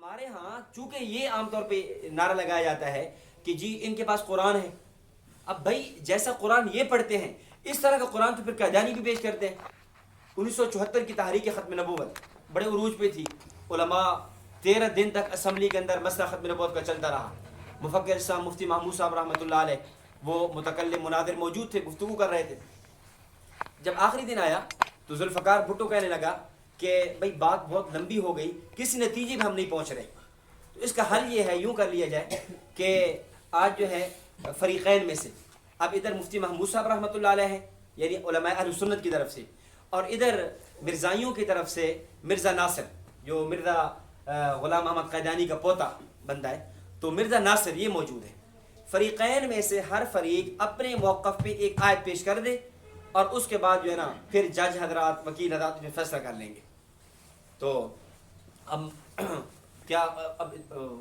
ہمارے ہاں چونکہ یہ عام طور پہ نعرہ لگایا جاتا ہے کہ جی ان کے پاس قرآن ہے. اب بھائی جیسا قرآن یہ پڑھتے ہیں اس طرح کا قرآن تو پھر قادیانی بھی پیش کرتے ہیں. 1974 کی تحریک ختم نبوت بڑے عروج پہ تھی. علماء 13 دن تک اسمبلی کے اندر مسئلہ ختم نبوت کا چلتا رہا. مفکر اسلام مفتی محمود صاحب رحمۃ اللہ علیہ وہ متکلم مناظر موجود تھے, گفتگو کر رہے تھے. جب آخری دن آیا تو ذوالفقار بھٹو کہنے لگا کہ بھائی بات بہت لمبی ہو گئی, کسی نتیجے پہ ہم نہیں پہنچ رہے, تو اس کا حل یہ ہے یوں کر لیا جائے کہ آج جو ہے فریقین میں سے اب ادھر مفتی محمود صاحب رحمۃ اللہ علیہ ہیں یعنی علماء اہل سنت کی طرف سے, اور ادھر مرزائیوں کی طرف سے مرزا ناصر جو مرزا غلام احمد قادیانی کا پوتا بندہ ہے, تو مرزا ناصر یہ موجود ہے. فریقین میں سے ہر فریق اپنے موقف پہ ایک آیت پیش کر دے اور اس کے بعد جو ہے نا پھر جج حضرات وکیل حضرات میں فیصلہ کر لیں گے. تو اب کیا اب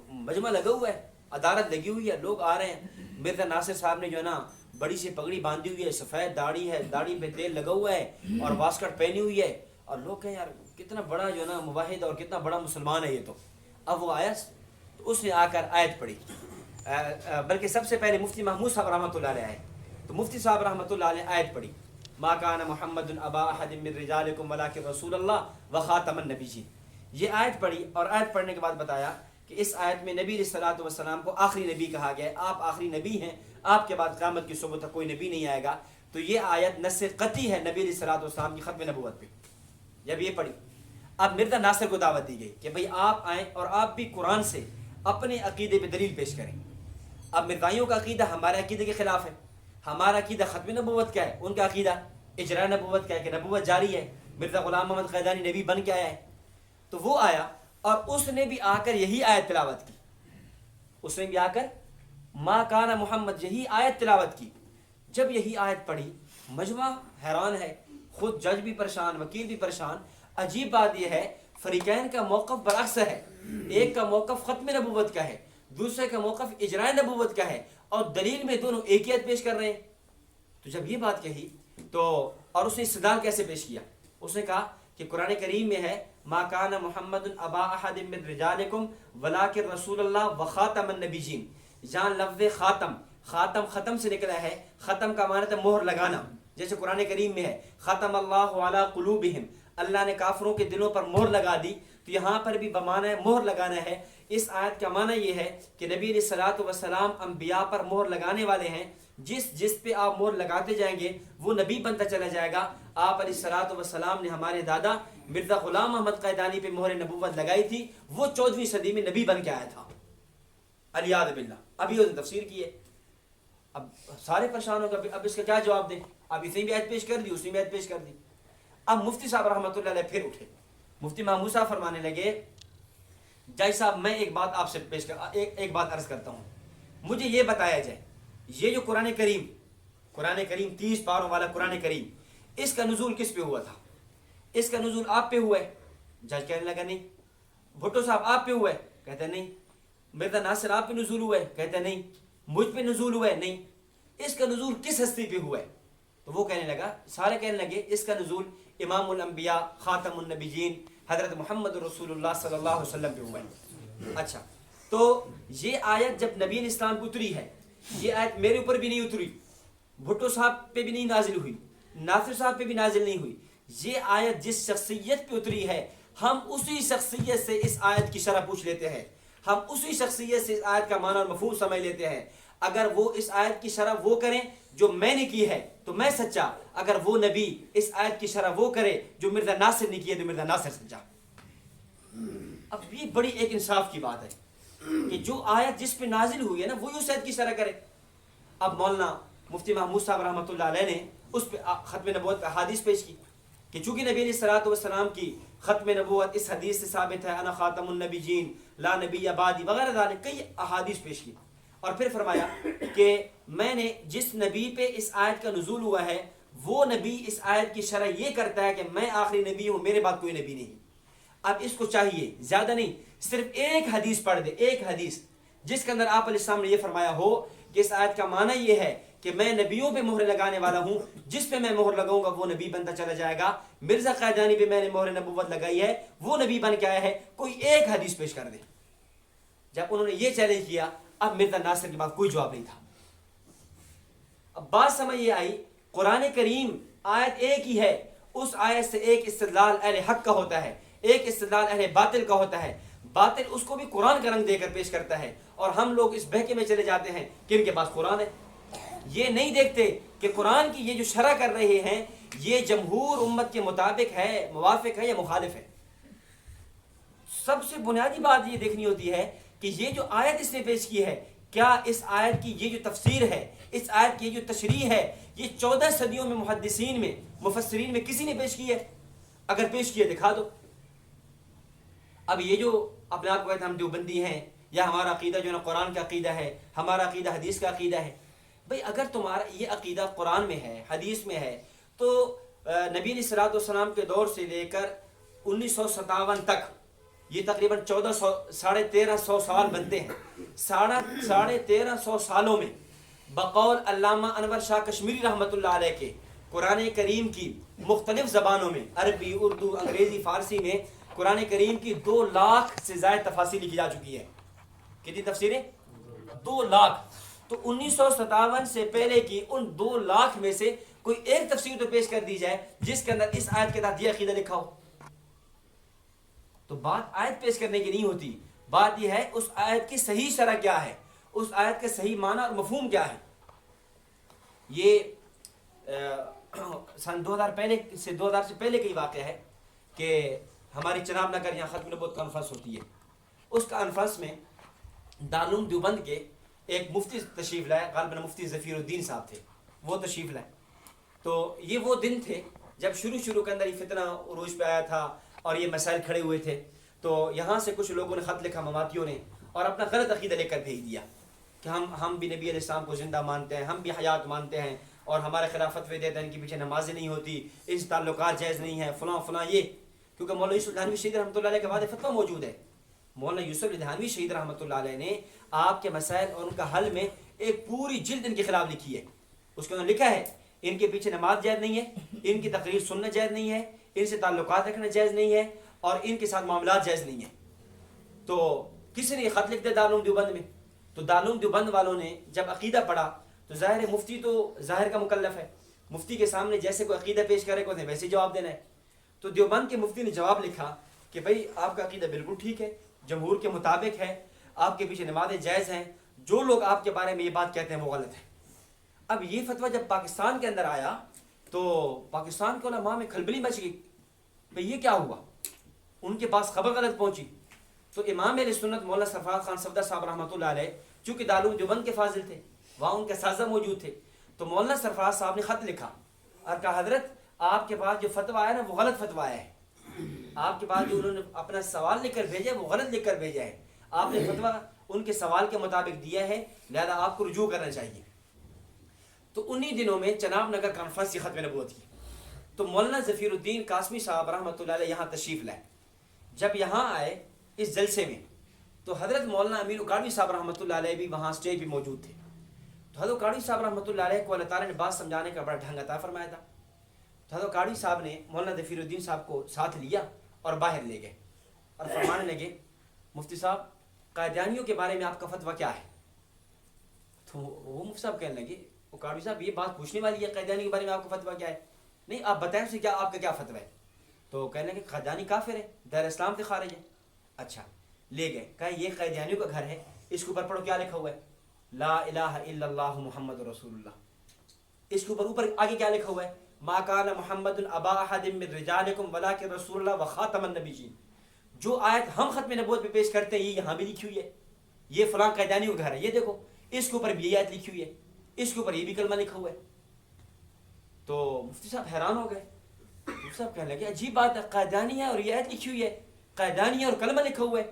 مجمع لگا ہوا ہے, عدالت لگی ہوئی ہے, لوگ آ رہے ہیں. مرزا ناصر صاحب نے جو ہے نا بڑی سی پگڑی باندھی ہوئی ہے, سفید داڑھی ہے, داڑھی پہ تیل لگا ہوا ہے اور واسکٹ پہنی ہوئی ہے, اور لوگ کہیں یار کتنا بڑا جو ہے نا موحد اور کتنا بڑا مسلمان ہے یہ. تو اب وہ آیا تو اس نے آ کر آیت پڑھی, بلکہ سب سے پہلے مفتی محمود صاحب رحمۃ اللہ علیہ آئے. تو مفتی صاحب رحمۃ اللہ علیہ آیت پڑھی, ما کان محمد ابا احد من رجالکم ولکن رسول اللہ وخاتم النبیین. یہ آیت پڑھی اور آیت پڑھنے کے بعد بتایا کہ اس آیت میں نبی علیہ الصلوۃ والسلام کو آخری نبی کہا گیا ہے, آپ آخری نبی ہیں, آپ کے بعد قیامت کی صبح تک کوئی نبی نہیں آئے گا. تو یہ آیت نص قطعی ہے نبی علیہ الصلوۃ والسلام کی ختم نبوت پہ. جب یہ پڑھی اب مرزا ناصر کو دعوت دی گئی کہ بھئی آپ آئیں اور آپ بھی قرآن سے اپنے عقیدے پہ دلیل پیش کریں. اب مرزائیوں کا عقیدہ ہمارے عقیدے کے خلاف ہے. ہمارا عقیدہ ختم نبوت کیا ہے, ان کا عقیدہ اجراء نبوت کیا ہے کہ نبوت جاری ہے, مرزا غلام محمد قادیانی نبی بن کے آیا ہے. تو وہ آیا اور اس نے بھی آ کر یہی آیت تلاوت کی, اس نے بھی آ کر ما کان محمد یہی آیت تلاوت کی. جب یہی آیت پڑھی مجمع حیران ہے, خود جج بھی پریشان, وکیل بھی پریشان. عجیب بات یہ ہے فریقین کا موقف برعکس ہے, ایک کا موقف ختم نبوت کا ہے, دوسرے کا موقف اجراء نبوت کا ہے, اور دلیل میں دونوں ایک ہی آیت پیش کر رہے ہیں. تو جب یہ بات کہی تو اور اس نے استدلال کیسے پیش کیا, اس نے کہا کہ قرآن کریم میں ہے ما کان محمد ابا احد من رجالکم ولکن رسول اللہ وخاتم النبیین. جان لفظ خاتم, خاتم ختم سے نکلا ہے, ختم کا معنی ہے مہر لگانا. جیسے قرآن کریم میں ہے ختم اللہ علی قلوبہم, اللہ نے کافروں کے دلوں پر مہر لگا دی. تو یہاں پر بھی بمعنی مہر لگانا ہے. اس آیت کا معنی یہ ہے کہ نبی علیہ الصلوۃ والسلام انبیاء پر مہر لگانے والے ہیں. جس پہ آپ مہر لگاتے جائیں گے وہ نبی بنتا چلا جائے گا. آپ علیہ الصلوۃ والسلام نے ہمارے دادا مرزا غلام احمد قادیانی پہ مہر نبوت لگائی تھی, وہ 14ویں صدی میں نبی بن کے آیا تھا. الیاذ باللہ. ابھی اس نے تفسیر کی ہے. اب سارے پریشان ہو گئے, اب اس کا کیا جواب دیں. اب اس نے بھی آیت پیش کر دی, اس نے بھی آیت پیش کر دی. اب مفتی صاحب رحمۃ اللہ علیہ پھر اٹھے. مفتی محمود صاحب فرمانے لگے جج صاحب میں ایک بات آپ سے ایک بات عرض کرتا ہوں, مجھے یہ بتایا جائے یہ جو قرآن کریم 30 پاروں والا قرآن کریم, اس کا نزول کس پہ ہوا تھا؟ اس کا نزول آپ پہ ہوا ہے؟ جج کہنے لگا نہیں. بھٹو صاحب آپ پہ ہوا ہے؟ کہتے نہیں. مرزا ناصر آپ پہ نزول ہوا ہے؟ کہتے نہیں. مجھ پہ نزول ہوا ہے؟ نہیں. اس کا نزول کس ہستی پہ ہوا ہے؟ تو وہ کہنے لگا, سارے کہنے لگے اس کا نزول امام الانبیاء خاتم النبیین حضرت محمد رسول اللہ صلی اللہ علیہ وسلم پہ ہوا ہے. اچھا, تو یہ آیت جب نبی اسلام کو اتری ہے, یہ آیت میرے اوپر بھی نہیں اتری, بھٹو صاحب پہ بھی نہیں نازل ہوئی, ناصر صاحب پہ بھی نازل نہیں ہوئی. یہ آیت جس شخصیت پہ اتری ہے ہم اسی شخصیت سے اس آیت کی شرح پوچھ لیتے ہیں, ہم اسی شخصیت سے اس آیت کا معنی اور مفہوم سمجھ لیتے ہیں. اگر وہ اس آیت کی شرح وہ کریں جو میں نے کی ہے تو میں سچا, اگر وہ نبی اس آیت کی شرح وہ کرے جو مرزا ناصر نے کی ہے تو مرزا ناصر سچا. اب یہ بڑی ایک انصاف کی بات ہے کہ جو آیت جس پہ نازل ہوئی ہے نا وہی اس آیت کی شرح کرے. اب مولانا مفتی محمود صاحب رحمۃ اللہ علیہ نے اس پہ ختم نبوت پہ حدیث پیش کی کہ چونکہ نبی علیہ الصلوۃ والسلام کی ختم نبوت اس حدیث سے ثابت ہے, انا خاتم النبیین لا نبی بعدی وغیرہ ذالک, کئی احادیث پیش کی. اور پھر فرمایا کہ میں نے جس نبی پہ اس آیت کا نزول ہوا ہے وہ نبی اس آیت کی شرح یہ کرتا ہے کہ میں آخری نبی ہوں, میرے بعد کوئی نبی نہیں. اب اس کو چاہیے زیادہ نہیں, صرف ایک حدیث پڑھ دے, ایک حدیث جس کے اندر آپ علیہ السلام نے یہ فرمایا ہو کہ اس آیت کا معنی یہ ہے کہ میں نبیوں پہ مہر لگانے والا ہوں, جس پہ میں مہر لگاؤں گا وہ نبی بنتا چلا جائے گا. مرزا قادیانی پہ میں نے مہر نبوت لگائی ہے, وہ نبی بن کے آیا ہے. کوئی ایک حدیث پیش کر دے, جب انہوں نے یہ چیلنج کیا اب مرزا ناصر کے بعد کوئی جواب نہیں تھا. اب بات سمجھ یہ آئی قرآن کریم آیت ایک ہی ہے, اس آیت سے ایک استدلال اہل حق کا ہوتا ہے, ایک استدلال اہل باطل کا ہوتا ہے. باطل اس کو بھی قرآن کا رنگ دے کر پیش کرتا ہے, اور ہم لوگ اس بہکے میں چلے جاتے ہیں کہ ان کے پاس قرآن ہے. یہ نہیں دیکھتے کہ قرآن کی یہ جو شرح کر رہے ہیں یہ جمہور امت کے مطابق ہے, موافق ہے یا مخالف ہے. سب سے بنیادی بات یہ دیکھنی ہوتی ہے کہ یہ جو آیت اس نے پیش کی ہے, کیا اس آیت کی یہ جو تفسیر ہے, اس آیت کی یہ جو تشریح ہے, یہ 14 صدیوں میں محدثین میں, مفسرین میں کسی نے پیش کی ہے؟ اگر پیش کی ہے دکھا دو. اب یہ جو اپنے آپ کو کہتے ہیں ہم دیوبندی ہیں, یا ہمارا عقیدہ جو ہے نا قرآن کا عقیدہ ہے, ہمارا عقیدہ حدیث کا عقیدہ ہے. بھئی اگر تمہارا یہ عقیدہ قرآن میں ہے, حدیث میں ہے, تو نبی علیہ الصلوۃ والسلام کے دور سے لے کر 1957 تک یہ تقریباً 1350 سال بنتے ہیں. 1350 سالوں میں بقول علامہ انور شاہ کشمیری رحمۃ اللہ علیہ کے قرآن کریم کی مختلف زبانوں میں, عربی, اردو, انگریزی, فارسی میں قرآن کریم کی 2 لاکھ سے زائد تفاسیر لکھی جا چکی ہے. کتنی تفسیریں؟ 2 لاکھ. تو 1957 سے پہلے کی ان 2 لاکھ میں سے کوئی ایک تفسیر تو پیش کر دی جائے جس کے اندر اس آیت کے تحت یہ عقیدہ لکھا ہو. تو بات آیت پیش کرنے کی نہیں ہوتی, بات یہ ہے اس آیت کی صحیح شرح کیا ہے, اس آیت کا صحیح معنی اور مفہوم کیا ہے. یہ سن 2000 سے پہلے کا واقعہ ہے کہ ہماری چناب نگر یہاں ختم نبوت کانفرنس ہوتی ہے. اس کانفرنس میں دارالعلوم دیوبند کے ایک مفتی تشریف لائے, غالباً مفتی ظفیر الدین صاحب تھے, وہ تشریف لائے. تو یہ وہ دن تھے جب شروع کے اندر یہ فتنہ عروج پہ آیا تھا اور یہ مسائل کھڑے ہوئے تھے. تو یہاں سے کچھ لوگوں نے خط لکھا, مماتیوں نے, اور اپنا غلط عقیدہ لے کر بھیج دیا کہ ہم بھی نبی علیہ السلام کو زندہ مانتے ہیں, ہم بھی حیات مانتے ہیں, اور ہمارے خلاف فتوے دیتے ہیں ان کے پیچھے نمازیں نہیں ہوتی, اس تعلقات جائز نہیں ہیں, فلاں یہ. کیونکہ مولانا یوسف لدھانوی شہید رحمۃ اللہ علیہ کے بعد فتویٰ موجود ہے. مولانا یوسف لدھانوی شہید رحمۃ اللہ علیہ نے آپ کے مسائل اور ان کا حل میں ایک پوری جلد ان کے خلاف لکھی ہے. اس کے اندر لکھا ہے ان کے پیچھے نماز جائز نہیں ہے, ان کی تقریر سننا جائز نہیں ہے, ان سے تعلقات رکھنا جائز نہیں ہے, اور ان کے ساتھ معاملات جائز نہیں ہیں. تو کسی نے یہ خط لکھ دیا دارالعلوم دیوبند میں. تو دارالعلوم دیوبند والوں نے جب عقیدہ پڑھا تو ظاہر ہے مفتی تو ظاہر کا مکلف ہے, مفتی کے سامنے جیسے کوئی عقیدہ پیش کرے کو ویسے جواب دینا ہے. تو دیوبند کے مفتی نے جواب لکھا کہ بھئی آپ کا عقیدہ بالکل ٹھیک ہے, جمہور کے مطابق ہے, آپ کے پیچھے نمازیں جائز ہیں, جو لوگ آپ کے بارے میں یہ بات کہتے ہیں وہ غلط ہے. اب یہ فتویٰ جب پاکستان کے اندر آیا تو پاکستان کے علماء میں کھلبلی مچ گئی, بھئی یہ کیا ہوا, ان کے پاس خبر غلط پہنچی. تو امام اہل سنت مولانا سرفراز خان صفدر صاحب رحمۃ اللہ علیہ, چونکہ دارالعلوم دیوبند کے فاضل تھے, وہاں ان کے اساتذہ موجود تھے, تو مولانا سرفراز صاحب نے خط لکھا اور کہا حضرت آپ کے پاس جو فتویٰ آیا نا وہ غلط فتویٰ آیا ہے, آپ کے پاس جو انہوں نے اپنا سوال لکھ کر بھیجا ہے وہ غلط لکھ کر بھیجا ہے, آپ نے فتویٰ ان کے سوال کے مطابق دیا ہے, لہذا آپ کو رجوع کرنا چاہیے. تو انہی دنوں میں چناب نگر کانفرنس کی ختم نبوت کی. تو مولانا ظفیر الدین قاسمی صاحب رحمۃ اللہ علیہ یہاں تشریف لائے. جب یہاں آئے اس جلسے میں تو حضرت مولانا امین اکاڑوی صاحب رحمۃ اللہ علیہ بھی وہاں اسٹیج پہ موجود تھے. تو حضرت اکاڑوی صاحب رحمۃ اللہ علیہ کو اللہ تعالیٰ نے بات سمجھانے کا بڑا ڈھنگ عطا فرمایا تھا. تو حضرت اکاڑوی صاحب نے مولانا ظفیر الدین صاحب کو ساتھ لیا اور باہر لے گئے اور فرمانے لگے مفتی صاحب قادیانیوں کے بارے میں آپ کا فتویٰ کیا ہے. تو وہ مفتی صاحب کہنے لگے اکاڑوی صاحب یہ بات پوچھنے والی ہے, قادیانی کے بارے میں آپ کا فتویٰ کیا ہے, نہیں آپ بتائیں اسے کیا آپ کا کیا فتویٰ ہے. تو کہنے لگے قادیانی کافر ہے, دار اسلام سے خارج ہے. اچھا لے گئے, کہا یہ قادیانیوں کا گھر ہے, اس کے اوپر پڑھو کیا لکھا ہوا ہے, لا الہ الا اللہ محمد رسول اللہ. اس کے اوپر آگے کیا لکھا ہوا ہے, ما کان محمد ابا احد من رجالکم ولکن رسول اللہ وخاتم النبیین. جو آیت ہم ختم نبوت پہ پیش کرتے ہیں یہ یہاں بھی لکھی ہوئی ہے, یہ فلاں قادیانیوں کا گھر ہے, یہ دیکھو اس کے اوپر بھی یہ آیت لکھی ہوئی ہے, اس کے اوپر یہ بھی کلمہ لکھا ہوا ہے. تو مفتی صاحب حیران ہو گئے. مفتی صاحب کہنے لگے عجیب بات ہے, قادیانی ہے اور یہ آیت لکھی ہوئی ہے, قادیانی ہے اور کلمہ لکھا ہوا ہے.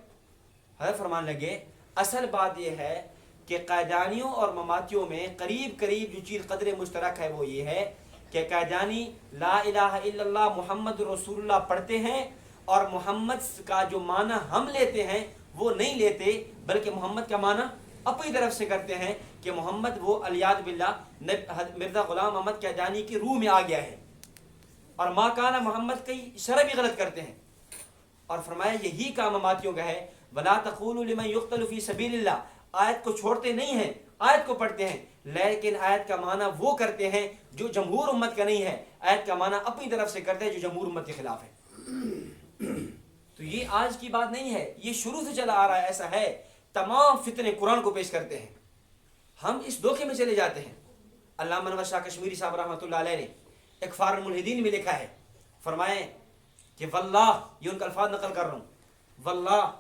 حضرت فرمان لگے اصل بات یہ ہے کہ قادیانیوں اور مماتیوں میں قریب جو چیز قدر مشترک ہے وہ یہ ہے کہ قادیانی لا الہ الا اللہ محمد رسول اللہ پڑھتے ہیں, اور محمد کا جو معنی ہم لیتے ہیں وہ نہیں لیتے, بلکہ محمد کا معنی اپنی طرف سے کرتے ہیں کہ محمد وہ الیاذ باللہ مرزا غلام احمد قادیانی کی روح میں آ گیا ہے, اور ما کانا محمد کی شرح بھی غلط کرتے ہیں. اور فرمایا یہی کام مماتیوں کا ہے ولا تقولوا لمن يقتل في سبيل اللہ، آیت کو چھوڑتے نہیں ہیں، آیت کو پڑھتے ہیں، لیکن آیت کا معنی وہ کرتے ہیں جو جمہور امت کا نہیں ہے، آیت کا معنی اپنی طرف سے کرتے ہیں جو جمہور امت کے خلاف ہے۔ تو یہ آج کی بات نہیں ہے، یہ شروع سے چلا آ رہا ہے، ایسا ہے۔ تمام فتنے قرآن کو پیش کرتے ہیں، ہم اس دھوکے میں چلے جاتے ہیں۔ علامہ انور شاہ کشمیری صاحب رحمۃ اللہ علیہ نے اکفار الملحدین میں لکھا ہے، فرمائیں کہ واللہ، یہ ان کا الفاظ نقل کر رہا ہوں، واللہ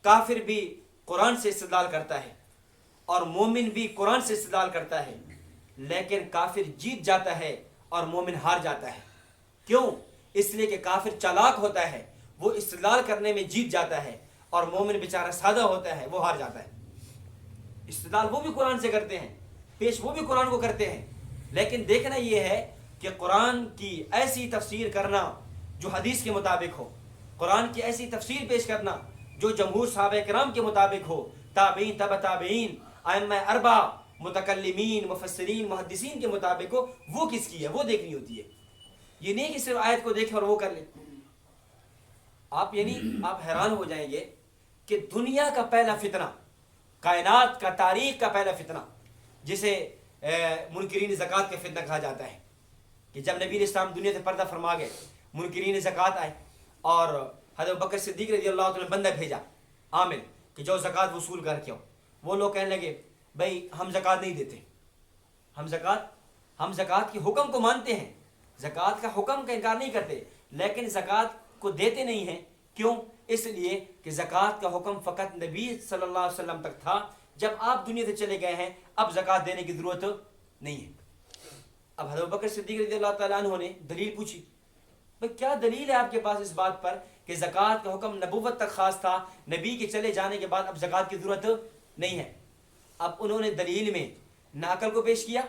کافر بھی قرآن سے استدلال کرتا ہے اور مومن بھی قرآن سے استدلال کرتا ہے، لیکن کافر جیت جاتا ہے اور مومن ہار جاتا ہے۔ کیوں؟ اس لیے کہ کافر چالاک ہوتا ہے، وہ استدلال کرنے میں جیت جاتا ہے، اور مومن بیچارہ سادہ ہوتا ہے، وہ ہار جاتا ہے۔ استدلال وہ بھی قرآن سے کرتے ہیں، پیش وہ بھی قرآن کو کرتے ہیں، لیکن دیکھنا یہ ہے کہ قرآن کی ایسی تفسیر کرنا جو حدیث کے مطابق ہو، قرآن کی ایسی تفسیر پیش کرنا جو جمہور صحابہ کرام کے مطابق ہو، تابعین، تبع تابعین، ائمہ اربع، متکلمین، مفسرین، محدثین کے مطابق ہو، وہ کس کی ہے وہ دیکھنی ہوتی ہے۔ یہ نہیں کہ صرف آیت کو دیکھیں اور وہ کر لیں۔ آپ حیران ہو جائیں گے کہ دنیا کا پہلا فتنہ، کائنات کا، تاریخ کا پہلا فتنہ، جسے منکرین زکوٰۃ کا فتنہ کہا جاتا ہے، کہ جب نبی اسلام دنیا سے پردہ فرما گئے، منکرین زکوٰۃ آئے اور حضرت بکر صدیق رضی اللہ عنہ نے بندہ بھیجا عامل کہ جو زکوٰۃ وصول کر کے ہو۔ وہ لوگ کہنے لگے بھائی ہم زکوٰۃ نہیں دیتے، ہم زکوٰۃ کے حکم کو مانتے ہیں، زکوٰۃ کا حکم کا انکار نہیں کرتے، لیکن زکوٰۃ کو دیتے نہیں ہیں۔ کیوں؟ اس لیے کہ زکوٰۃ کا حکم فقط نبی صلی اللہ علیہ وسلم تک تھا، جب آپ دنیا سے چلے گئے ہیں اب زکوٰۃ دینے کی ضرورت نہیں ہے۔ اب حضرت بکر صدیق رضی اللہ تعالیٰ عنہ نے دلیل پوچھی، بھئی کیا دلیل ہے آپ کے پاس اس بات پر کہ زکوٰۃ کا حکم نبوت تک خاص تھا، نبی کے چلے جانے کے بعد اب زکوٰۃ کی ضرورت نہیں ہے؟ اب انہوں نے دلیل میں نہ عقل کو پیش کیا،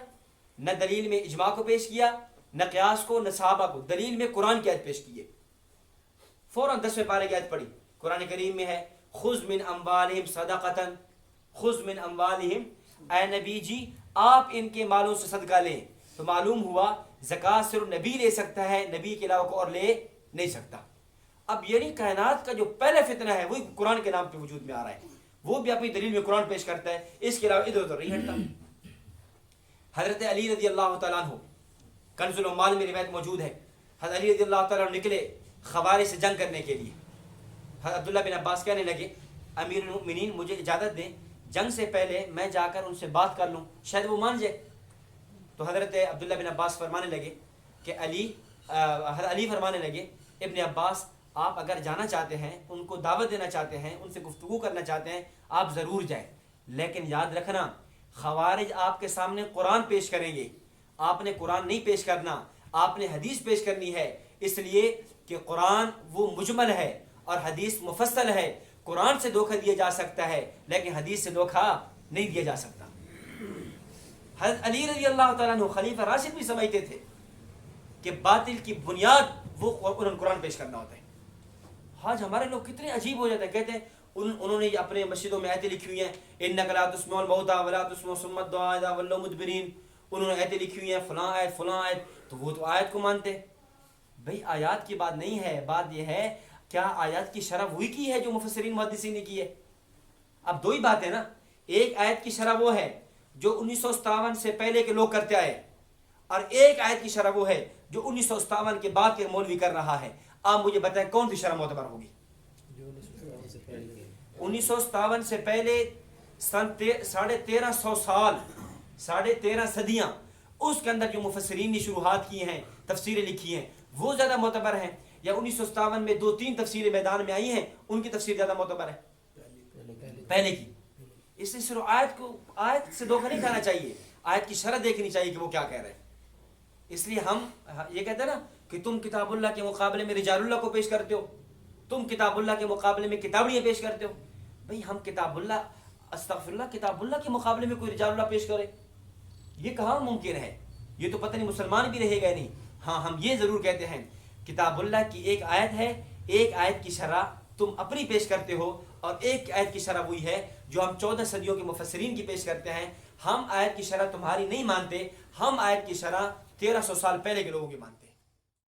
نہ دلیل میں اجماع کو پیش کیا، نہ قیاس کو، نہ صحابہ کو، دلیل میں قرآن کی آیت پیش کی ہے۔ فوراً 10ویں پارے کی آیت پڑھی، قرآن کریم میں ہے خذ من اموالہم صدقۃ، خذ من اموالہم، اے نبی جی آپ ان کے مالوں سے صدقہ لیں۔ تو معلوم ہوا زکوٰۃ صرف نبی لے سکتا ہے، نبی کے علاوہ کوئی اور لے نہیں سکتا۔ اب یعنی کائنات کا جو پہلا فتنہ ہے وہی قرآن کے نام پہ وجود میں آ رہا ہے، وہ بھی اپنی دلیل میں قرآن پیش کرتا ہے، اس کے علاوہ ادھر ادھر نہیں ہٹتا۔ حضرت علی رضی اللہ تعالیٰ عنہ، کنز العمال میں روایت موجود ہے، حضرت علی رضی اللہ تعالیٰ عنہ نکلے خوارج سے جنگ کرنے کے لیے۔ حضرت عبداللہ بن عباس کہنے لگے امیر المؤمنین مجھے اجازت دیں، جنگ سے پہلے میں جا کر ان سے بات کر لوں، شاید وہ مان جائے۔ تو حضرت عبداللہ بن عباس فرمانے لگے کہ حضرت علی فرمانے لگے ابن عباس آپ اگر جانا چاہتے ہیں، ان کو دعوت دینا چاہتے ہیں، ان سے گفتگو کرنا چاہتے ہیں، آپ ضرور جائیں، لیکن یاد رکھنا خوارج آپ کے سامنے قرآن پیش کریں گے، آپ نے قرآن نہیں پیش کرنا، آپ نے حدیث پیش کرنی ہے، اس لیے کہ قرآن وہ مجمل ہے اور حدیث مفصل ہے۔ قرآن سے دھوکہ دیا جا سکتا ہے لیکن حدیث سے دھوکہ نہیں دیا جا سکتا۔ حضرت علی رضی اللہ تعالیٰ عنہ خلیفہ راشد بھی سمجھتے تھے کہ باطل کی بنیاد وہ انہوں نے قرآن پیش کرنا ہوتا ہے۔ آج ہمارے لوگ کتنے عجیب ہو جاتے ہیں، کہتے ہیں انہوں نے اپنے مسجدوں میں آیتیں لکھی ہوئی ہیں انک لا تسمع الموتى ولا تسمع صم الدعاء اذا ولوا مدبرین، انہوں نے آیتیں لکھی ہوئی ہیں فلاں آیت، تو وہ تو آیت کو مانتے۔ بھئی آیات کی بات نہیں ہے، بات یہ ہے کیا آیات کی شرح وہی کی ہے جو مفسرین محدثین نے کی ہے؟ اب دو ہی بات ہے نا، ایک آیت کی شرح وہ ہے جو 1957 سے پہلے کے لوگ کرتے آئے، اور ایک آیت کی شرح وہ ہے جو 1957 کے بعد کے مولوی کر رہا ہے۔ آپ مجھے بتائیں کون سی شرح معتبر ہوگی؟ 1957 سے پہلے 1350 سال، 13.5 صدیاں، اس کے اندر جو مفسرین نے شروحات کی ہیں، تفسیریں لکھی ہیں، وہ زیادہ معتبر ہیں، یا 1957 میں 2-3 تفسیریں میدان میں آئی ہیں ان کی تفسیر زیادہ معتبر ہے پہلے کی؟ اس لیے صرف آیت سے دھوکہ نہیں کھانا چاہیے، آیت کی شرح دیکھنی چاہیے کہ وہ کیا کہہ رہے ہیں۔ اس لیے ہم یہ کہتے ہیں نا کہ تم کتاب اللہ کے مقابلے میں رجال اللہ کو پیش کرتے ہو، تم کتاب اللہ کے مقابلے میں کتابڑیاں پیش کرتے ہو۔ بھئی ہم کتاب اللہ، استغفر اللہ، کتاب اللہ کے مقابلے میں کوئی رجال اللہ پیش کرے، یہ کہاں ممکن ہے؟ یہ تو پتہ نہیں مسلمان بھی رہے گا نہیں۔ ہاں ہم یہ ضرور کہتے ہیں کتاب اللہ کی ایک آیت ہے، ایک آیت کی شرح تم اپنی پیش کرتے ہو، اور ایک آیت کی شرح وہی ہے جو ہم 14 صدیوں کے مفسرین کی پیش کرتے ہیں۔ ہم آیت کی شرح تمہاری نہیں مانتے، ہم آیت کی شرح 1300 سال پہلے کے لوگوں کی مانتے ہیں۔